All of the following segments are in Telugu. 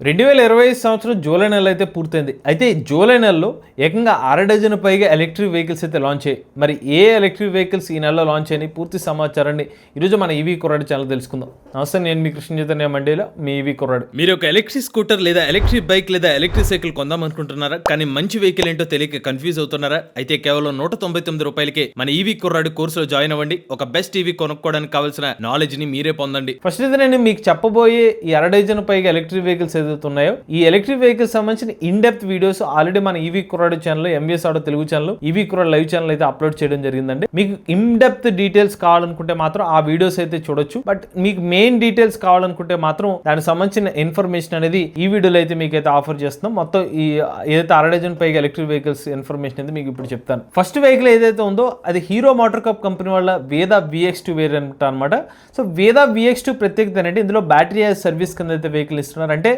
2025 సంవత్సరం జూలై నెల అయితే పూర్తయింది. అయితే జూలై నెలలో ఏకంగా 6 డజన్ పైగా ఎలక్ట్రిక్ వెహికల్స్ అయితే లాంచ్ అయ్యాయి. మరి ఏ ఎలక్ట్రిక్ వెహికల్స్ ఈ నెలలో లాంచ్ అయినాయి పూర్తి సమాచారాన్ని ఈరోజు మన ఈవీ కుర్రాడు ఛానల్ తెలుసుకుందాం. నమస్తే, నేను మీ కృష్ణ చైతన్య మండేలో మీ ఈవీ కుర్రాడు. మీరు ఒక ఎలక్ట్రిక్ స్కూటర్ లేదా ఎలక్ట్రిక్ బైక్ లేదా ఎలక్ట్రిక్ సైకిల్ కొందాం అనుకుంటున్నారా? కానీ మంచి వెహికల్ ఏంటో తెలియక కన్ఫ్యూజ్ అవుతున్నారా? అయితే కేవలం 199 రూపాయలకే మన ఈవీ కుర్రాడు కోర్సులో జాయిన్ అవ్వండి. ఒక బెస్ట్ ఈవీ కొనుక్కోవడానికి కావాల్సిన నాలెడ్జ్ ని మీరే పొందండి. ఫస్ట్ అయితే నేను మీకు చెప్పబోయే ఈ 6 డజన్ పైగా ఎలక్ట్రిక్ వెహికల్స్ ఏదైతున్నాయో ఈ ఎలక్ట్రిక్ వెహికల్స్ సంబంధించిన ఇన్ డెప్త్ వీడియోస్ ఆల్రెడీ మన ఈవీ కుర్రాడు channel, MBS auto Telugu channel, EV కుర్రాడు లైవ్ ఛానల్ అయితే అప్లోడ్ చేయడం జరిగిందండి. మీకు ఇన్ డెప్త్ డీటెయిల్స్ కావాలనుకుంటే మాత్రం ఆ వీడియోస్ అయితే చూడొచ్చు. బట్ మీకు మెయిన్ డీటెయిల్స్ కావాలనుకుంటే మాత్రం దానికి సంబంధించిన ఇన్ఫర్మేషన్ అనేది ఈ వీడియోలో అయితే మీకు అయితే ఆఫర్ చేస్తున్నాం. మొత్తం ఈ ఏదైతే 6 డజన్ పైగా ఎలక్ట్రిక్ వెహికల్స్ ఇన్ఫర్మేషన్ అయితే మీకు ఇప్పుడు చెప్తాను. ఫస్ట్ వెహికల్ ఏదైతే ఉందో అది హీరో మోటార్ కప్ కంపెనీ వాళ్ళ వేదా VX2 వేరియంట్ అనమాట. సో వేదా VX2 ప్రత్యేకత ఏంటంటే ఇందులో బ్యాటరీ సర్వీస్ కింద అయితే వెహికల్ ఇస్తున్నారు. అంటే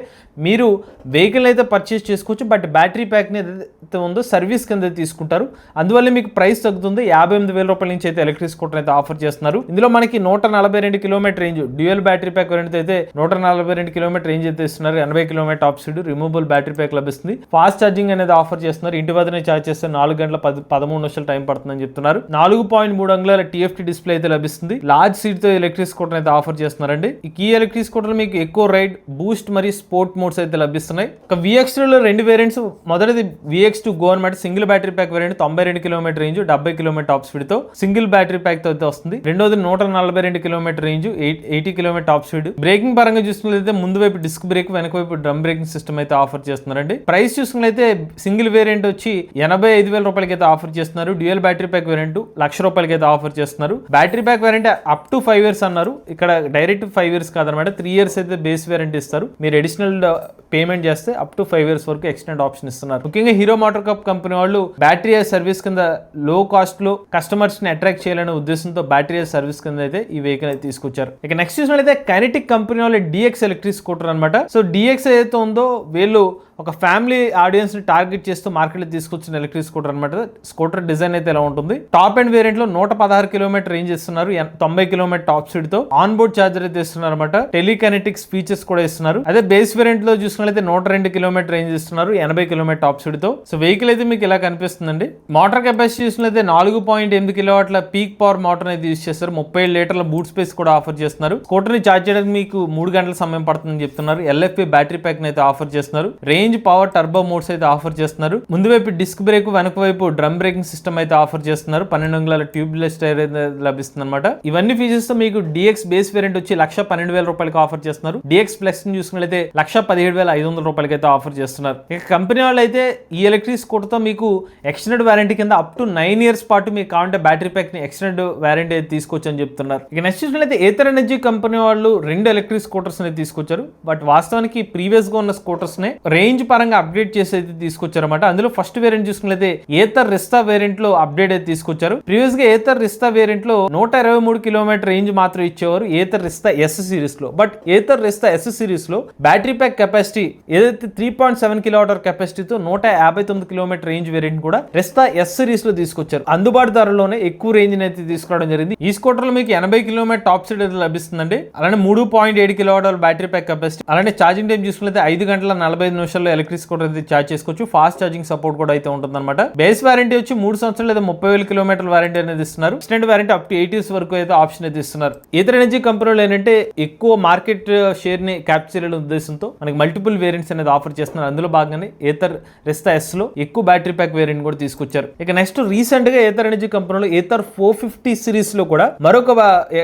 మీరు వెహికల్ అయితే పర్చేస్ చేసుకోవచ్చు, బట్ బ్యాటరీ ప్యాక్ని ఏదైతే ఉందో సర్వీస్ కింద తీసుకుంటారు. అందువల్ల మీకు ప్రైస్ తగ్గుతుంది. 58,000 రూపాయల నుంచి అయితే ఎలక్ట్రిక్ స్కూటర్ అయితే ఆఫర్ చేస్తున్నారు. ఇందులో మనకి 142 kilometre range dual battery pack variant అయితే 142 కిలోమీటర్ రేంజ్ అయితే ఇస్తున్నారు. 80 kilometre top speed removable battery pack లభిస్తుంది. ఫాస్ట్ ఛార్జింగ్ అనేది ఆఫర్ చేస్తున్నారు. ఇంటి వద్దనే ఛార్జ్ చేస్తే 4 గంటల 13 నిమిషాలు టైం పడుతుందని చెప్తున్నారు. 4.3 అంగుళాల TFT డిస్ప్లే అయితే లభిస్తుంది. లార్జ్ సీట్ తో ఎలక్ట్రిక్ స్కూటర్ అయితే ఆఫర్ చేస్తున్నారండి. ఈ ఎలక్ట్రిక్ స్కూటర్ మీకు ఎక్కువ రైడ్, బూస్ట్ మరియు స్పోర్ట్ మోడ్స్ అయితే లభిస్తున్నాయి. ఒక VX2 లో 2 వేరియంట్స్. మొదటిది VX2 గో అనమాట. Single battery pack variant 92 kilometre range 70 kilometre top speed తో సింగిల్ బ్యాటరీ ప్యాక్ తో అయితే వస్తుంది. రెండోది 142 kilometre range 80 kilometre top speed. Braking పరంగా చూసుకున్నట్లయితే ముందు వైపు డిస్క్ బ్రేక్, వెనక వైపు డ్రమ్ బ్రేకింగ్ సిస్టమ్ అయితే ఆఫర్ చేస్తున్నారండి. ప్రైస్ చూసుకున్నట్లయితే సింగిల్ వేరియంట్ వచ్చి 85,000 రూపాయలకి అయితే ఆఫర్ చేస్తున్నారు. డ్యూయల్ బ్యాటరీ ప్యాక్ వేరియంట్ 1,00,000 రూపాయలకి అయితే ఆఫర్ చేస్తున్నారు. Battery pack variant up to 5 years అన్నారు. ఇక్కడ డైరెక్ట్ 5 ఇయర్స్ కాదనమాట, 3 ఇయర్స్ అయితే బేస్ వేరియంట్ ఇస్తారు. మీరు అడిషనల్ పేమెంట్ చేస్తే అప్ టు 5 ఇయర్స్ వరకు ఎక్స్టెండ్ ఆప్షన్ ఇస్తున్నారు. ముఖ్యంగా హీరో మోటార్ కప్ కంపెనీ వాళ్ళు బ్యాటరీ సర్వీస్ కింద లో కాస్ట్ లో కస్టమర్స్ ని అట్రాక్ట్ చేయాలనే ఉద్దేశంతో బ్యాటరీ సర్వీస్ కింద అయితే ఈ వెహికల్ అయితే తీసుకొచ్చారు. ఇక నెక్స్ట్ చూసినట్లయితే కైనెటిక్ కంపెనీ వాళ్ళ DX ఎలక్ట్రిక్ స్కూటర్ అనమాట. సో DX ఏదైతే ఉందో వీళ్ళు ఒక ఫ్యామిలీ ఆడియన్స్ ని టార్గెట్ చేస్తూ మార్కెట్ లో తీసుకొచ్చిన ఎలక్ట్రిక్ స్కూటర్ అనమాట. స్కూటర్ డిజైన్ అయితే ఎలా ఉంటుంది. టాప్ అండ్ వేరియంట్ లో 116 కిలోమీటర్ రేంజ్ ఇస్తున్నారు. 90 కిలోమీటర్ టాప్ స్పీడ్ తో ఆన్ బోర్డ్ చార్జర్ అయితే ఇస్తున్నారు అనమాట. టెలికైనెటిక్స్ ఫీచర్స్ కూడా ఇస్తున్నారు. అదే బేస్ వేరియంట్ లో చూసుకున్నట్లయితే 102 కిలోమీటర్ రేంజ్ ఇస్తున్నారు. 80 కిలోమీటర్ టాప్ స్పీడ్ తో. సో వెహికల్ అయితే మీకు ఇలా కనిపిస్తుందండి. మోటార్ కెపాసిటీ చూసినట్లయితే 4.8 కిలోవాట్ల పీక్ పవర్ మోటార్ అయితే యూజ్ చేస్తారు. 37 లీటర్ల బూట్ స్పేస్ కూడా ఆఫర్ చేస్తున్నారు. స్కూటర్ ని చార్జ్ చేయడానికి మీకు 3 గంటల సమయం పడుతుందని చెప్తున్నారు. LFP బ్యాటరీ ప్యాక్ అయితే ఆఫర్ చేస్తున్నారు. రేంజ్, పవర్, టర్బో మోడ్స్ అయితే ఆఫర్ చేస్తున్నారు. ముందు వైపు డిస్క్ బ్రేక్, వెనక వైపు డ్రమ్ బ్రేకింగ్ సిస్టమ్ అయితే ఆఫర్ చేస్తున్నారు. 12 అంగుళాల ట్యూబ్లెస్ టైర్ అయితే లభిస్తుంది అనమాట. ఇవన్నీ ఫీచర్స్ తో మీకు DX బేస్ వేరియంట్ వచ్చి 1,12,000 రూపాయలకి ఆఫర్ చేస్తున్నారు. DX ప్లస్ ని చూసుకున్నట్లయితే 1,17,500 రూపాయలకి అయితే ఆఫర్ చేస్తున్నారు. ఇక కంపెనీ వాళ్ళు అయితే ఈ ఎలక్ట్రిక్ స్కూటర్ తో మీకు ఎక్స్టెండెడ్ వారంటీ కింద అప్ టు 9 ఇయర్స్ పాటు మీకు కావాలంటే బ్యాటరీ ప్యాక్ ని ఎక్స్టెండెడ్ వారంటీ అయితే తీసుకోవచ్చు అని చెప్తున్నారు. ఇక నెక్స్ట్ చూసినట్లయితే ఏథర్ ఎనర్జీ కంపెనీ వాళ్ళు 2 ఎలక్ట్రిక్ స్కూటర్స్ ని తీసుకొచ్చారు. బట్ వాస్తవానికి ప్రీవియస్ గా ఉన్న స్కూటర్స్ ని రేంజ్ పరంగా అప్డేట్ చేసి అయితే తీసుకొచ్చారన్నమాట. అందులో ఫస్ట్ వేరియంట్ చూసుకున్నట్లయితే ఏథర్ రిస్తా వేరియంట్ లో అప్డేట్ అయితే తీసుకొచ్చారు. ప్రీవియస్ గా ఏథర్ రిస్తా వేరియంట్ లో 123 కిలోమీటర్ రేంజ్ మాత్రం ఇచ్చేవారు ఏథర్ రిస్తా S సిరీస్ లో. But Ather Rizta S series లో బ్యాటరీ ప్యాక్ కెపాసిటీ ఏదైతే 3.7 కిలోవాట్ కెపాసిటీతో 159 కిలోమీటర్ రేంజ్ వేరియంట్ కూడా రిస్తా S సిరీస్ లో తీసుకొచ్చారు. అందుబాటు ధరలోనే ఎక్కువ రేంజ్ అయితే తీసుకురావడం జరిగింది. ఈ స్కూటర్ లో మీకు 80 కిలోమీటర్ టాప్ స్పీడ్ అయితే లభిస్తుందండి. అలానే 3.7 కిలోవాట్ బ్యాటరీ ప్యాక్ కెపాసిటీ. అలానే ఛార్జింగ్ టైం చూసుకుంటే 5 గంటల 45 నిమిషాల్లో ఎలక్ట్రిక్ స్కూటర్ అయితే ఛార్జ్ చేసుకోవచ్చు. ఫాస్ట్ ఛార్జింగ్ సపోర్ట్ కూడా అయితే ఉంటుంది అనమాట. బేస్ వారంటీ వచ్చి 3 సంవత్సరాలు లేదా 30,000 కిలోమీటర్ల వారంటీ అనేది ఇస్తున్నారు. Extend warranty up to 8 years వరకు అయితే ఆప్షన్ అయితే ఇస్తున్నారు. ఏథర్ ఎనర్జీ కంపెనీలో ఏంటంటే ఎక్కువ మార్కెట్ షేర్ ని క్యాప్చర్ చేయడం ఉద్దేశంతో మనకి మల్టిపుల్ వేరియంట్స్ అనేది ఆఫర్ చేస్తున్నారు. అందులో భాగంగానే ఏథర్ రిస్తా S లో ఎక్కువ బ్యాటరీ ప్యాక్ వేరియంట్ కూడా తీసుకొచ్చారు. ఇక నెక్స్ట్ రీసెంట్ గా ఏథర్ ఎనర్జీ కంపెనీలో ఏథర్ 450 సిరీస్ లో కూడా మరొక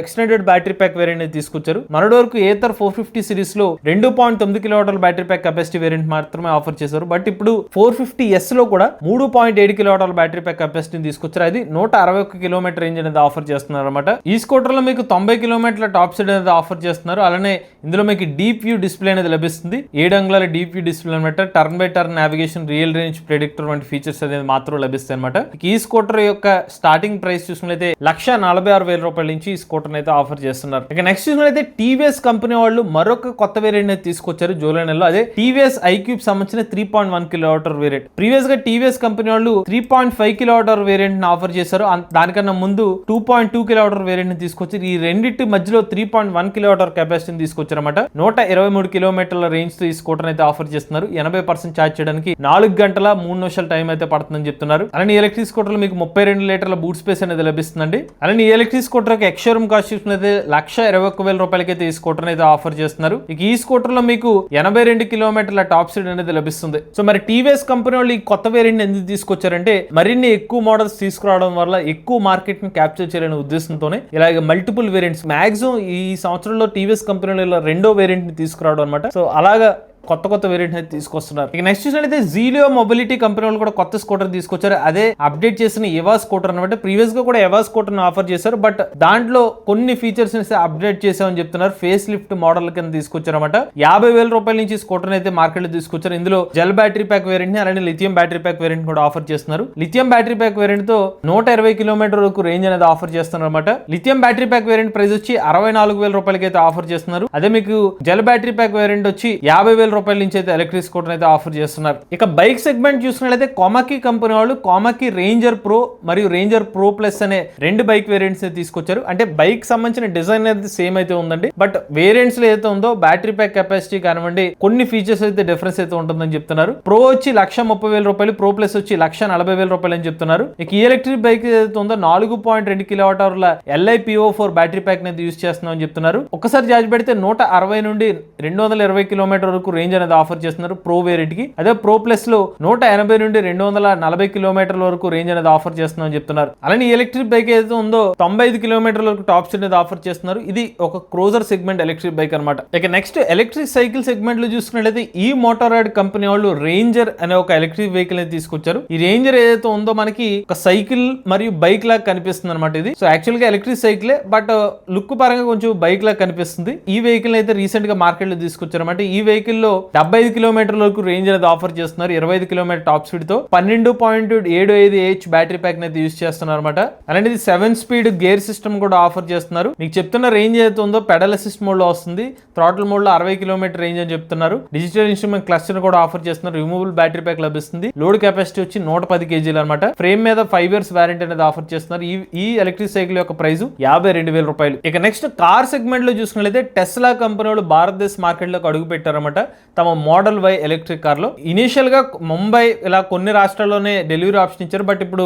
ఎక్స్టెండెడ్ బ్యాటరీ ప్యాక్ వేరియంట్ అయితే తీసుకొచ్చారు. మొన్నటి వరకు ఏథర్ 450 సిరీస్ లో 2.9 kilowatt battery pack capacity variant మాత్రమే ఆఫర్ చేశారు. బట్ ఇప్పుడు 450S లో కూడా 3.7 కిలోవాట్ బ్యాటరీ ప్యాక్ కెపాసిటీని తీసుకొచ్చారు. అది 161 కిలోమీటర్ రేంజ్ అనేది ఆఫర్ చేస్తున్నారు అనమాట. ఈ స్కూటర్ లో మీకు 90 కిలోమీటర్ల టాప్ స్పీడ్ అనేది ఆఫర్ చేస్తున్నారు. అలానే ఇందులో మీకు డీప్ వ్యూ డిస్ప్లే అనేది లభిస్తుంది. 7 అంగుళాల డీప్ వ్యూ డిస్ప్లే అనమాట. Turn by turn navigation, real range predictor వంటి ఫీచర్స్ అనేది మాత్రం లభిస్తాయి అనమాట. ఈ స్కూటర్ యొక్క స్టార్టింగ్ ప్రైస్ చూసుకున్నట్లయితే 1,46,000 రూపాయల నుంచి ఈ స్కూటర్ అయితే ఆఫర్ చేస్తున్నారు. ఇక నెక్స్ట్ చూసుకున్నట్లయితే TVS కంపెనీ వాళ్ళు మరొక కొత్త వేరియంట్ అయితే తీసుకొచ్చారు జూలై నెలలో. అదే TVS IQ స్వీప్ సంబంధించిన 3.1 కిలోవాట్ అవర్ వేరియంట్. ప్రీవియస్ గా టీవీఎస్ కంపెనీ వాళ్ళు 3.5 కిలోవాట్ అవర్ వేరియంట్ ని ఆఫర్ చేశారు. దానికన్నా ముందు 2.2 కిలోవాట్ అవర్ వేరియంట్ ని తీసుకొచ్చి ఈ రెండింటి మధ్యలో 3.1 కిలోవాట్ అవర్ కెపాసిటీని తీసుకొచ్చారన్నమాట. 123 కిలోమీటర్ల రేంజ్ తో ఈ స్కూటర్ అయితే ఆఫర్ చేస్తున్నారు. 80% ఛార్జ్ చేయడానికి 4 గంటల 3 నిమిషాల టైం అయితే పడుతుందని చెప్తున్నారు. అలానే ఎలక్ట్రిక్ స్కూటర్ మీకు 32 లీటర్ల బూట్ స్పేస్ అనేది లభిస్తుందండి. అలానే ఈ ఎలక్ట్రిక్ స్కూటర్ ఎక్స్-షోరూమ్ కాస్ట్ చూసుకున్నైతే 1,21,000 రూపాయలకి అయితే ఈ స్కూటర్ అయితే ఆఫర్ చేస్తున్నారు. ఇక ఈ స్కూటర్ లో మీకు 82 కిలోమీటర్ల టాప్ స్పీడ్ అనేది లభిస్తుంది. సో మరి టీవీఎస్ కంపెనీ వాళ్ళు ఈ కొత్త వేరియంట్ ఎందుకు తీసుకొచ్చారంటే మరిన్ని ఎక్కువ మోడల్స్ తీసుకురావడం వల్ల ఎక్కువ మార్కెట్ ని క్యాప్చర్ చేయాలనే ఉద్దేశంతోనే ఇలాగ మల్టిపుల్ వేరియంట్స్ మాక్సిమం ఈ సంవత్సరంలో టీవీఎస్ కంపెనీలో రెండో వేరియంట్ ని తీసుకురావడం అనమాట. సో అలాగా కొత్త వేరియంట్ అయితే తీసుకొస్తున్నారు. ఇక నెక్స్ట్ చూసినట్లయితే జీలియో మొబిలిటీ కంపెనీ వాళ్ళు కూడా కొత్త స్కూటర్ తీసుకొచ్చారు. అదే అప్డేట్ చేసిన ఎవా స్కూటర్ అనమాట. ప్రీవియస్ గా కూడా ఎవా స్కూటర్ ఆఫర్ చేశారు. బట్ దాంట్లో కొన్ని ఫీచర్స్ అప్డేట్ చేసామని చెప్తున్నారు. ఫేస్ లిఫ్ట్ మోడల్ కింద తీసుకొచ్చారన్నమాట. 50,000 రూపాయల నుంచి స్కూటర్ అయితే మార్కెట్ లో తీసుకొచ్చారు. ఇందులో జెల్ బ్యాటరీ ప్యాక్ వేరియంట్ ని అలానే లిథియం బ్యాటరీ ప్యాక్ వేరియంట్ కూడా ఆఫర్ చేస్తున్నారు. లిథియం బ్యాటరీ ప్యాక్ వేరియంట్ తో 120 కిలోమీటర్ వరకు రేంజ్ అనేది ఆఫర్ చేస్తున్నారు అనమాట. Lithium battery pack variant price వచ్చి 64,000 రూపాయలకి అయితే ఆఫర్ చేస్తున్నారు. అదే మీకు జెల్ బ్యాటరీ ప్యాక్ వేరియంట్ వచ్చి 50,000 రూపాయల నుంచి అయితే ఎలక్ట్రిక్ స్కూటర్ అయితే ఆఫర్ చేస్తున్నారు. ఇక బైక్ సెగ్మెంట్ చూసినట్లయితే కామాకి కంపెనీ వాళ్ళు కామాకి రేంజర్ ప్రో మరియు రేంజర్ ప్రో ప్లస్ అనే రెండు బైక్ వేరియంట్స్ తీసుకొచ్చారు. అంటే బైక్ సంబంధించిన డిజైన్ అనేది సేమ్ అయితే ఉందండి. బట్ వేరియంట్స్ లో ఏదైతే ఉందో బ్యాటరీ ప్యాక్ కెపాసిటీ కానివ్వండి కొన్ని ఫీచర్స్ అయితే డిఫరెన్స్ అయితే ఉంటుందని చెప్తున్నారు. ప్రో వచ్చి 1,30,000 రూపాయలు, ప్రో ప్లస్ వచ్చి 1,40,000 రూపాయలు అని చెప్తున్నారు. ఇక ఈ ఎలక్ట్రిక్ బైక్ ఏదైతే ఉందో 4.2 కిలోవాట్ అవర్ల LiPO4 బ్యాటరీ ప్యాక్ అనేది యూజ్ చేస్తున్నామని చెప్తున్నారు. ఒకసారి ఛార్జ్ పెడితే 160 నుండి 220 కిలోమీటర్ వరకు రేంజ్ అనేది ఆఫర్ చేస్తున్నారు ప్రో వేరియంట్ కి. అదే ప్రో ప్లస్ లో 180 నుండి 240 కిలోమీటర్ల వరకు రేంజ్ అనేది ఆఫర్ చేస్తున్నామని చెప్తున్నారు. అలానే ఎలక్ట్రిక్ బైక్ ఏదైతే ఉందో 95 కిలోమీటర్ల వరకు టాప్ స్పీడ్ అనేది ఆఫర్ చేస్తున్నారు. ఇది ఒక క్రూజర్ సెగ్మెంట్ ఎలక్ట్రిక్ బైక్ అనమాట. ఇక నెక్స్ట్ ఎలక్ట్రిక్ సైకిల్ సెగ్మెంట్ లో చూసుకున్నట్లయితే ఈ మోటారాయిడ్ కంపెనీ వాళ్ళు రేంజర్ అనే ఒక ఎలక్ట్రిక్ వెహికల్ అనేది తీసుకొచ్చారు. ఈ రేంజర్ ఏదైతే ఉందో మనకి ఒక సైకిల్ మరియు బైక్ లాగా కనిపిస్తుంది అనమాట. ఇది సో యాక్చువల్ గా ఎలక్ట్రిక్ సైకిలే బట్ లుక్ పరంగా కొంచెం బైక్ లాగా కనిపిస్తుంది. ఈ వెహికల్ అయితే రీసెంట్ గా మార్కెట్ లో తీసుకొచ్చారు అనమాట. ఈ వెహికల్ లో 75 కిలోమీటర్ల వరకు రేంజ్ అనేది ఆఫర్ చేస్తున్నారు. 25 కిలోమీటర్ టాప్ స్పీడ్ తో 12.75 బ్యాటరీ ప్యాక్ అయితే యూజ్ చేస్తున్నారు అనమాట. అలాంటి 7 స్పీడ్ గేర్ సిస్టమ్ కూడా ఆఫర్ చేస్తున్నారు. మీకు చెప్తున్న రేంజ్ ఏదైతే ఉందో పెడల్ అసిస్ట్ మోడ్ లో వస్తుంది. థ్రాటిల్ మోడ్ లో 60 కిలోమీటర్ రేంజ్ అని చెప్తున్నారు. డిజిటల్ ఇన్స్ట్రుమెంట్ క్లస్టర్ కూడా ఆఫర్ చేస్తున్నారు. రిమూవబుల్ బ్యాటరీ ప్యాక్ లభిస్తుంది. లోడ్ కెపాసిటీ వచ్చి 110 కేజీలు అనమాట. ఫ్రేమ్ మీద 5 years వారంటీ అనేది ఆఫర్ చేస్తున్నారు. ఈ ఎలక్ట్రిక్ సైకిల్ యొక్క ప్రైస్ 52,000 రూపాయలు. ఇక నెక్స్ట్ కార్ సెగ్మెంట్ లో చూసుకున్నట్లయితే టెస్లా కంపెనీ వాళ్ళు భారతదేశ మార్కెట్ లోకి అడుగు పెట్టారన్నమాట. తమ మోడల్ వై ఎలక్ట్రిక్ కార్ లో ఇనిషియల్ గా ముంబై ఇలా కొన్ని రాష్ట్రాల్లోనే డెలివరీ ఆప్షన్ ఇచ్చారు. బట్ ఇప్పుడు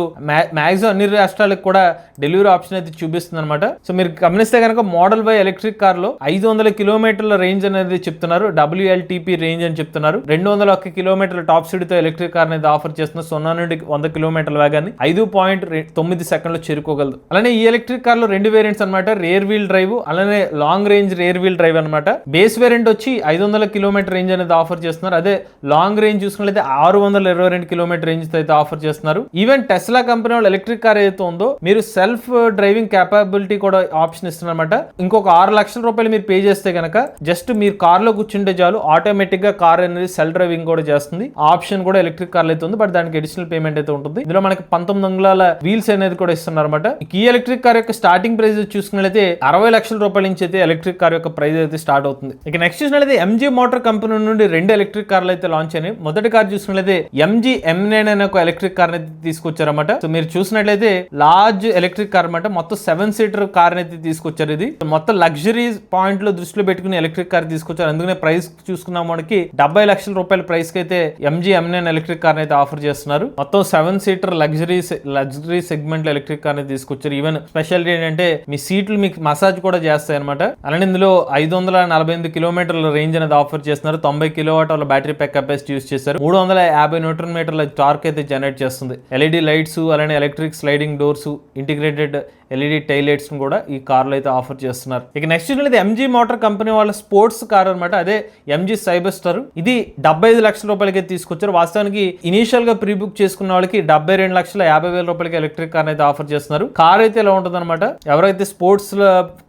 మాక్సిమం అన్ని రాష్ట్రాలకు కూడా డెలివరీ ఆప్షన్ అయితే చూపిస్తుంది అనమాట. సో మీరు గమనిస్తే కనుక మోడల్ వై ఎలక్ట్రిక్ కార్ లో 500 కిలోమీటర్ల రేంజ్ అనేది చెప్తున్నారు. WLTP రేంజ్ అని చెప్తున్నారు. 201 కిలోమీటర్ల టాప్ స్పీడ్ తో ఎలక్ట్రిక్ కార్ అనేది ఆఫర్ చేస్తున్నారు. 0 నుండి 100 కిలోమీటర్ల వేగాన్ని 5.9 సెకండ్లు చేరుకోగలదు. అలానే ఈ ఎలక్ట్రిక్ కార్ లో రెండు వేరియంట్స్ అనమాట. రేర్ వీల్ డ్రైవ్ అలానే long range rear wheel drive అనమాట. బేస్ వేరియంట్ వచ్చి 500 కిలోమీటర్ రేంజ్ అనేది ఆఫర్ చేస్తున్నారు. అదే లాంగ్ రేంజ్ చూసుకున్నట్లయితే 622 కిలోమీటర్ రేంజ్ అయితే ఆఫర్ చేస్తున్నారు. ఈవెన్ టెస్లా కంపెనీ వాళ్ళు ఎలక్ట్రిక్ కార్ ఏదైతే ఉందో మీరు సెల్ఫ్ డ్రైవింగ్ క్యాపబిలిటీ కూడా ఆప్షన్ ఇస్తున్నారు అనమాట. ఇంకొక 6 లక్షల రూపాయలు మీరు పే చేస్తే కనుక జస్ట్ మీరు కార్ లో కూర్చుంటే చాలు ఆటోమేటిక్ గా కార్ అనేది సెల్ఫ్ డ్రైవింగ్ కూడా చేస్తుంది. ఆప్షన్ కూడా ఎలక్ట్రిక్ కార్ అయితే ఉంది. బట్ దానికి అడిషనల్ పేమెంట్ అయితే ఉంటుంది. ఇందులో మనకి 19 అంగుళాల వీల్స్ అనేది కూడా ఇస్తున్నారు అనమాట. ఈ ఎలక్ట్రిక్ కార్ యొక్క స్టార్టింగ్ ప్రైస్ చూసుకున్నట్లయితే 60 లక్షల రూపాయల నుంచి అయితే ఎలక్ట్రిక్ కార్ యొక్క ప్రైస్ అయితే స్టార్ట్ అవుతుంది. ఇక నెక్స్ట్ చూసినట్లయితే MG మోటార్ కంపెనీ నుండి 2 ఎలక్ట్రిక్ కార్లు అయితే లాంచ్ అయినాయి. మొదటి కార్ చూసుకున్నట్లయితే MG M9 అనే ఒక ఎలక్ట్రిక్ కార్ అయితే తీసుకొచ్చారన్నమాట. సో మీరు చూసినట్లయితే లార్జ్ ఎలక్ట్రిక్ కార్ అనమాట. మొత్తం 7 సీటర్ కార్ అయితే తీసుకొచ్చారు. ఇది మొత్తం లగ్జరీ పాయింట్ లో దృష్టిలో పెట్టుకుని ఎలక్ట్రిక్ కార్ తీసుకొచ్చారు. అందుకనే ప్రైస్ చూసుకున్నాం మనకి 70 లక్షల రూపాయల ప్రైస్ కి అయితే MG M9 ఎలక్ట్రిక్ కార్ అయితే ఆఫర్ చేస్తున్నారు. మొత్తం 7 సీటర్ లగ్జరీ సెగ్మెంట్ లో ఎలక్ట్రిక్ కార్ అయితే తీసుకొచ్చారు. ఈవెన్ స్పెషాలిటీ ఏంటంటే మీ సీట్లు మీకు మసాజ్ కూడా చేస్తాయి అనమాట. అలానే ఇందులో 548 కిలోమీటర్ల రేంజ్ అనేది ఆఫర్ చేస్తున్నారు. 90 kilowatt hour battery pack capacity use చేశారు. 350 న్యూటన్ మీటర్ల టార్క్ అయితే జనరేట్ చేస్తుంది. LED లైట్స్ అలానే electric sliding doors integrated LED tail lights కూడా ఈ కార్లో అయితే ఆఫర్ చేస్తున్నారు. ఇక నెక్స్ట్ MG మోటార్ కంపెనీ వాళ్ళ స్పోర్ట్స్ కార్ అనమాట. అదే MG సైబర్ స్టార్. ఇది 75 లక్షల రూపాయలకి తీసుకొచ్చారు. వాస్తవానికి ఇనిషియల్ గా ప్రీ బుక్ చేసుకున్న వాళ్ళకి 72,50,000 రూపాయలకి ఎలక్ట్రిక్ కార్ అయితే ఆఫర్ చేస్తున్నారు. కార్ అయితే ఇలా ఉంటుంది అనమాట. ఎవరైతే స్పోర్ట్స్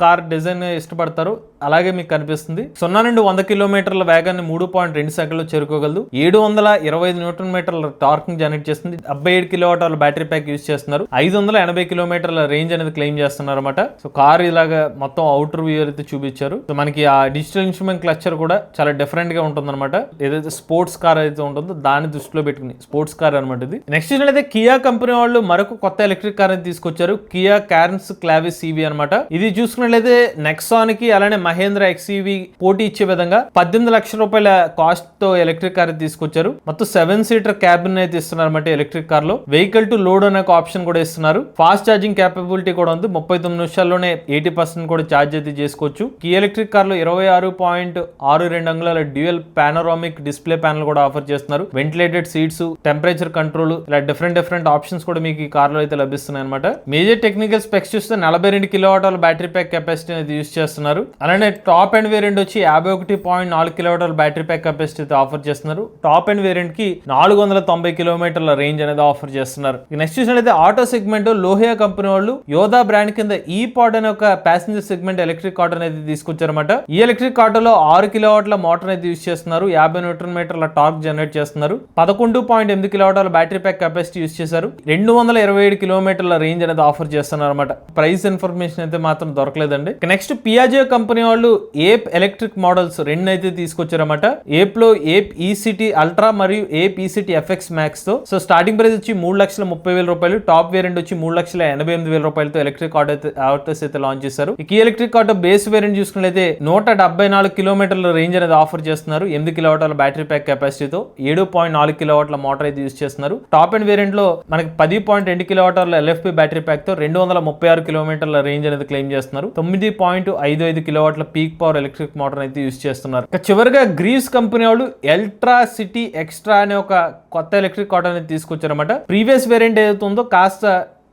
కార్ డిజైన్ ఇష్టపడతారో అలాగే మీకు కనిపిస్తుంది. 0 నుండి 100 కిలోమీటర్ల వేగాన్ని 3.2 సెకండ్లో చేరుకోగలదు. 725 న్యూటన్ మీటర్ల టార్క్ ని జనరేట్ చేస్తుంది. 77 kilowatt hour battery pack use చేస్తున్నారు. 580 కిలోమీటర్ల రేంజ్ అనేది క్లెయిమ్ చేస్తున్నారు అనమాట. సో కార్ ఇలాగా మొత్తం అవుటర్ వ్యూ అయితే చూపించారు. సో మనకి ఆ డిజిటల్ ఇన్స్ట్రుమెంట్ క్లస్టర్ కూడా చాలా డిఫరెంట్ గా ఉంటుంది అనమాట. ఏదైతే స్పోర్ట్స్ కార్ అయితే ఉంటుందో దాన్ని దృష్టిలో పెట్టుకుని స్పోర్ట్స్ కార్ అనమాట ఇది. నెక్స్ట్ అయితే కియా కంపెనీ వాళ్ళు మరొక కొత్త ఎలక్ట్రిక్ కార్ అయితే తీసుకొచ్చారు. కియా క్యారెన్స్ క్లావిస్ ఈవీ అనమాట. ఇది చూసుకున్నట్లయితే నెక్సాన్ కి అలానే మహేంద్ర ఎక్స్ఈవి పోటీ ఇచ్చే విధంగా 18 లక్షల రూపాయల కాస్ట్ తో ఎలక్ట్రిక్ కార్ తీసుకొచ్చారు. మొత్తం 7 సీటర్ క్యాబిన్ అయితే ఇస్తున్నారు అనమాట ఎలక్ట్రిక్ కార్ లో. వెహికల్ టు లోడ్ అనే ఆప్షన్ కూడా ఇస్తున్నారు. ఫాస్ట్ ఛార్జింగ్ కేపబిలిటీ కూడా ఉంది. 39 నిమిషాల్లోనే 80% కూడా ఛార్జ్ అయితే చేసుకోవచ్చు. కియా ఎలక్ట్రిక్ కార్ లో 26.62 అంగుళాల డ్యూయల్ పానోరామిక్ డిస్ప్లే ప్యానల్ కూడా ఆఫర్ చేస్తున్నారు. వెంటిలేటెడ్ సీట్స్, టెంపరేచర్ కంట్రోల్, ఇలా డిఫరెంట్ ఆప్షన్స్ కూడా మీకు ఈ కార్ లో అయితే లభిస్తున్నాయి అనమాట. మేజర్ టెక్నికల్ స్పెక్స్ చూస్తే 42 kilowatt hour battery pack capacity అనేది యూస్ చేస్తున్నారు. అలానే టాప్ అండ్ వేరియంట్ వచ్చి 51.4 kilowatt hour battery pack capacity అయితే ఆఫర్ చేస్తున్నారు. టాప్ అండ్ వేరియంట్ కి 490 కిలోమీటర్ల రేంజ్ అనేది ఆఫర్ చేస్తున్నారు. నెక్స్ట్ చూసినట్లయితే ఆటో సెగ్మెంట్ లోహియా కంపెనీ వాళ్ళు యోదా బ్రాండ్ కింద ఈ పాడ్ అనే ఒక ప్యాసింజర్ సెగ్మెంట్ ఎలక్ట్రిక్ ఆటో అనేది తీసుకొచ్చారన్నమాట. ఈ ఎలక్ట్రిక్ ఆటోలో 6 కిలోవాట్ల మోటార్ అయితే యూస్ చేస్తున్నారు. 50 న్యూటన్ మీటర్ల టార్క్ జనరేట్ చేస్తున్నారు. 11.8 kilowatt hour battery pack capacity use చేశారు. 227 కిలోమీటర్ల రేంజ్ అనేది ఆఫర్ చేస్తున్నారు అనమాట. ప్రైస్ ఇన్ఫర్మేషన్ అయితే మాత్రం దొరకలేదండి. నెక్స్ట్ పియాజియో కంపెనీ వాళ్ళు ఏప్ ఎలక్ట్రిక్ మోడల్స్ 2 అయితే తీసుకొచ్చారన్నమాట. ఏప్ లో ఏప్ ఈసిటీ అల్ట్రా మరియు ఏప్ ఈసిటీ ఎఫ్ఎక్స్ మ్యాక్స్ తో. సో స్టార్టింగ్ ప్రైస్ వచ్చి 3,30,000 రూపాయలు. టాప్ వేరియంట్ వచ్చి 3,88,000 రూపాయలతో ఎలక్ట్రిక్ ఆటోస్ అయితే లాంచ్ చేశారు. ఈ ఎలక్ట్రిక్ ఆటో బేస్ వేరియంట్ చూసుకున్నట్లయితే 174 కిలోమీటర్ల రేంజ్ అనేది ఆఫర్ చేస్తున్నారు. 8 కిలోవాట్ల బ్యాటరీ ప్యాక్ కెపాసిటీతో 7.4 కిలోవాట్ల మోటార్ అయితే యూస్ చేస్తున్నారు. టాప్ అండ్ వేరియంట్ లో మనకి 10.2 కిలోవాట్ల ఎల్ఎఫ్పి బ్యాటరీ ప్యాక్ తో 236 కిలోమీటర్ల రేంజ్ అనేది క్లెయిమ్ చేస్తున్నారు. 9.55 కిలోవాట్ల పీక్ పవర్ ఎలక్ట్రిక్ మోటార్ అయితే యూస్ చేస్తున్నారు. చివరిగా గ్రీవ్స్ కంపెనీ వాళ్ళు ఎల్ట్రా సిటీ ఎక్స్ట్రా అనే ఒక కొత్త ఎలక్ట్రిక్ ఆటో అనేది తీసుకొచ్చారన్నమాట. ప్రీవియస్ వేరియంట్ ఏదైతే ఉందో కాస్త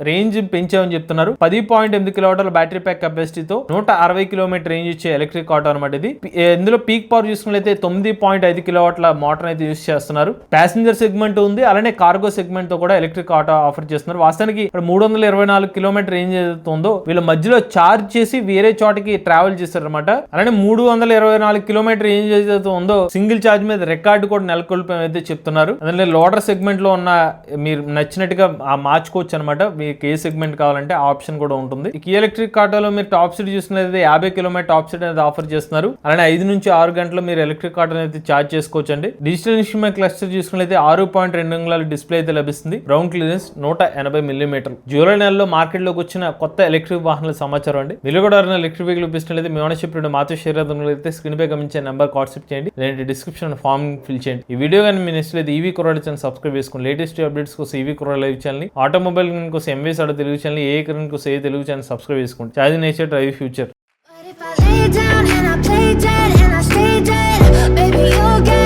రేంజ్ పెంచామని చెప్తున్నారు. 10.8 కిలోవాట్ల బ్యాటరీ ప్యాక్ కెపాసిటీతో 160 కిలోమీటర్ రేంజ్ ఇచ్చే ఎలక్ట్రిక్ ఆటో అనమాట ఇది. ఇందులో పీక్ పవర్ చూసుకున్నట్లయితే 9.5 కిలోవాట్ల మోటార్ అయితే యూస్ చేస్తున్నారు. ప్యాసింజర్ సెగ్మెంట్ ఉంది, అలానే కార్గో సెగ్మెంట్ తో కూడా ఎలక్ట్రిక్ ఆటో ఆఫర్ చేస్తున్నారు. వాస్తవానికి 324 కిలోమీటర్ రేంజ్ ఏదైతే ఉందో వీళ్ళ మధ్యలో చార్జ్ చేసి వేరే చోటకి ట్రావెల్ చేస్తారనమాట. అలానే 324 కిలోమీటర్ రేంజ్ ఏదైతే ఉందో సింగిల్ చార్జ్ మీద రికార్డు కూడా నెలకొల్పాం అయితే చెప్తున్నారు. అలానే లోడర్ సెగ్మెంట్ లో ఉన్న మీరు నచ్చినట్టుగా మార్చుకోవచ్చు అనమాట. ఏ సెగ్మెంట్ కావాలంటే ఆ ఆప్షన్ కూడా ఉంటుంది. ఈ ఎలక్ట్రిక్ ఆటోలో మీరు టాప్ స్పీడ్ చూసినట్లయితే 50 కిలోమీటర్ టాప్ స్పీడ్ అనేది ఆఫర్ చేస్తున్నారు. అలానే 5 నుంచి 6 గంటలు మీరు ఎలక్ట్రిక్ ఆటో అయితే ఛార్జ్ చేసుకోవచ్చు అండి. డిజిటల్ ఇన్స్ట్రుమెంట్ క్లస్టర్ చూసుకున్నట్లయితే 6.2 అంగుళాల డిస్ప్లే అయితే లభిస్తుంది. గ్రౌండ్ క్లియరెన్స్ 180 మిల్లీమీటర్లు. జూలై నెలలో మార్కెట్ లోకి వచ్చిన కొత్త ఎలక్ట్రిక్ వాహనాల సమాచారం అండి. మీరు కూడా ఎలక్ట్రిక్ వెహికల్ చూపిస్తున్నట్లయితే మీ ఓనర్షిప్ మాతో షేర్ అయితే స్క్రీన్ పై గమనించే నెంబర్ వాట్సాప్ చేయండి, లేదంటే డిస్క్రిప్షన్ ఫామ్ ఫిల్ చేయండి. ఈ వీడియో కానీ మీ నెక్స్ట్ అయితే ఈవీ కుర్రాడు ఛానల్ సబ్స్క్రైబ్ చేసుకోండి. లేటెస్ట్ అప్డేట్స్ కోసం ఈవీ కుర్రాడు లైవ్ ఛానల్, ఆటోమొబైల్ కోసం ఎంవీఎస్ ఆటో తెలుగు ఛానల్, ఏ కరెంట్ కోసం ఏ తెలుగు ఛానల్ సబ్స్క్రైబ్ చేసుకోండి. Charging nature drive future. But if I lay down and I play dead and I stay dead, baby, you'll get